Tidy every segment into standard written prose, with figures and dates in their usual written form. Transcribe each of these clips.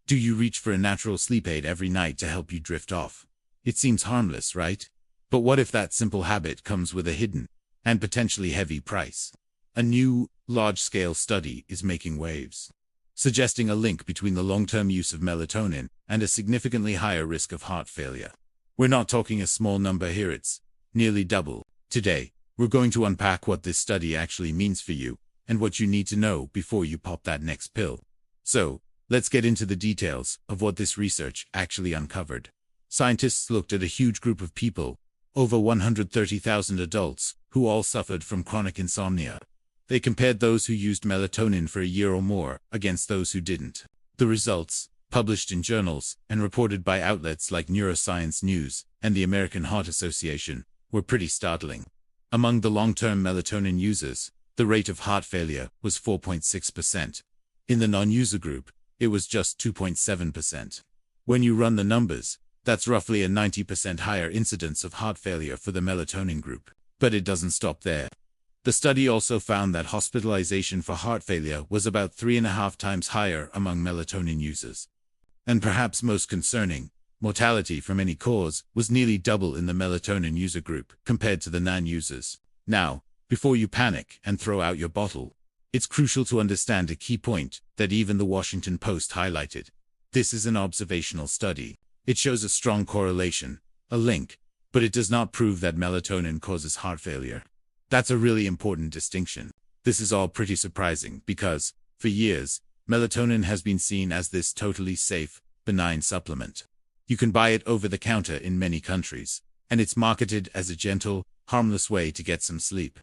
Do you reach for a natural sleep aid every night to help you drift off? It seems harmless, right? But what if that simple habit comes with a hidden and potentially heavy price? A new, large-scale study is making waves, suggesting a link between the long-term use of melatonin and a significantly higher risk of heart failure. We're not talking a small number here, it's nearly double. Today, we're going to unpack what this study actually means for you and what you need to know before you pop that next pill. So, let's get into the details of what this research actually uncovered. Scientists looked at a huge group of people, over 130,000 adults, who all suffered from chronic insomnia. They compared those who used melatonin for a year or more against those who didn't. The results, published in journals and reported by outlets like Neuroscience News and the American Heart Association, were pretty startling. Among the long-term melatonin users, the rate of heart failure was 4.6%. In the non-user group, it was just 2.7%. When you run the numbers, that's roughly a 90% higher incidence of heart failure for the melatonin group. But it doesn't stop there. The study also found that hospitalization for heart failure was about 3.5 times higher among melatonin users. And perhaps most concerning, mortality from any cause was nearly double in the melatonin user group compared to the non-users. Now, before you panic and throw out your bottle, it's crucial to understand a key point that even the Washington Post highlighted. This is an observational study. It shows a strong correlation, a link, but it does not prove that melatonin causes heart failure. That's a really important distinction. This is all pretty surprising because, for years, melatonin has been seen as this totally safe, benign supplement. You can buy it over the counter in many countries, and it's marketed as a gentle, harmless way to get some sleep.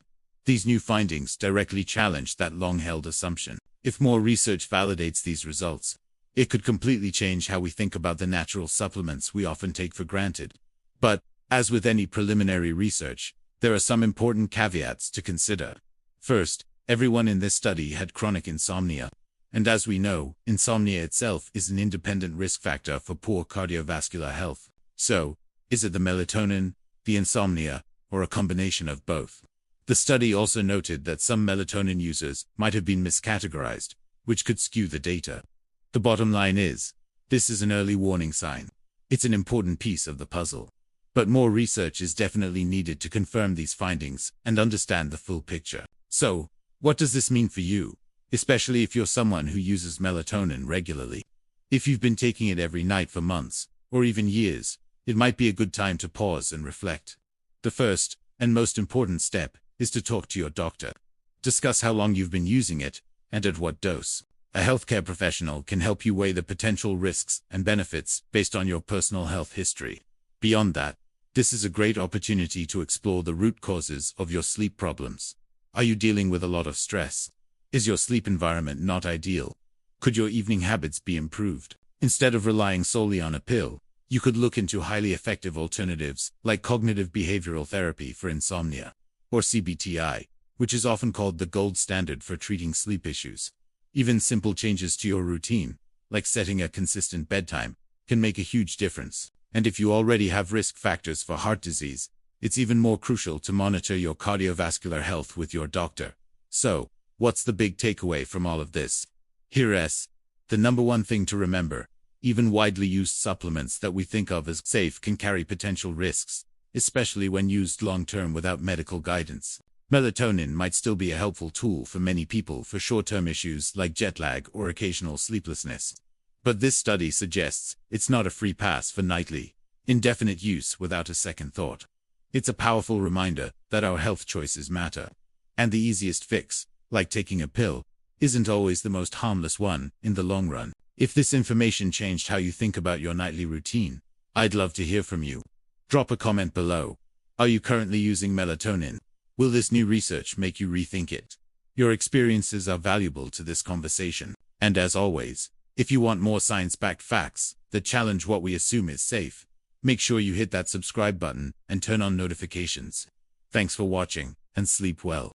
These new findings directly challenge that long-held assumption. If more research validates these results, it could completely change how we think about the natural supplements we often take for granted. But, as with any preliminary research, there are some important caveats to consider. First, everyone in this study had chronic insomnia. And as we know, insomnia itself is an independent risk factor for poor cardiovascular health. So, is it the melatonin, the insomnia, or a combination of both? The study also noted that some melatonin users might have been miscategorized, which could skew the data. The bottom line is, this is an early warning sign. It's an important piece of the puzzle. But more research is definitely needed to confirm these findings and understand the full picture. So, what does this mean for you? Especially if you're someone who uses melatonin regularly. If you've been taking it every night for months, or even years, it might be a good time to pause and reflect. The first, and most important step, is to talk to your doctor. Discuss how long you've been using it, and at what dose. A healthcare professional can help you weigh the potential risks and benefits based on your personal health history. Beyond that, this is a great opportunity to explore the root causes of your sleep problems. Are you dealing with a lot of stress? Is your sleep environment not ideal? Could your evening habits be improved? Instead of relying solely on a pill, you could look into highly effective alternatives like cognitive behavioral therapy for insomnia, or CBTI, which is often called the gold standard for treating sleep issues. Even simple changes to your routine, like setting a consistent bedtime, can make a huge difference. And if you already have risk factors for heart disease, it's even more crucial to monitor your cardiovascular health with your doctor. So, what's the big takeaway from all of this? Here's the number one thing to remember. Even widely used supplements that we think of as safe can carry potential risks, especially when used long-term without medical guidance. Melatonin might still be a helpful tool for many people for short-term issues like jet lag or occasional sleeplessness. But this study suggests it's not a free pass for nightly, indefinite use without a second thought. It's a powerful reminder that our health choices matter. And the easiest fix, like taking a pill, isn't always the most harmless one in the long run. If this information changed how you think about your nightly routine, I'd love to hear from you. Drop a comment below. Are you currently using melatonin? Will this new research make you rethink it? Your experiences are valuable to this conversation. And as always, if you want more science-backed facts that challenge what we assume is safe, make sure you hit that subscribe button and turn on notifications. Thanks for watching, and sleep well.